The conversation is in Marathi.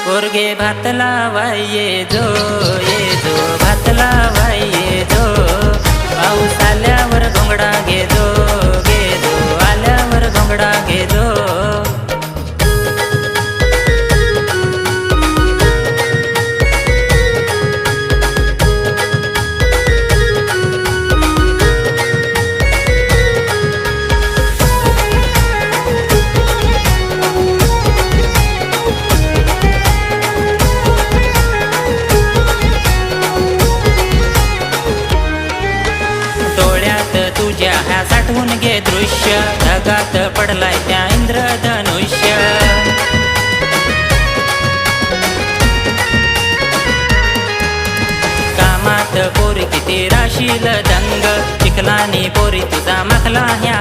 पोरगे भात लावाय ये जो भात लावाय ये जो पाऊस आल्यावर घोंगडा घे जो आल्यावर घोंगडा घे जो तुझ्या ह्या साठवून घे दृश्य ढगात पडलाय त्या इंद्रधनुष्य कामात पोरी किती राशील दंग चिखलानी पोरी तुझा मखला ह्या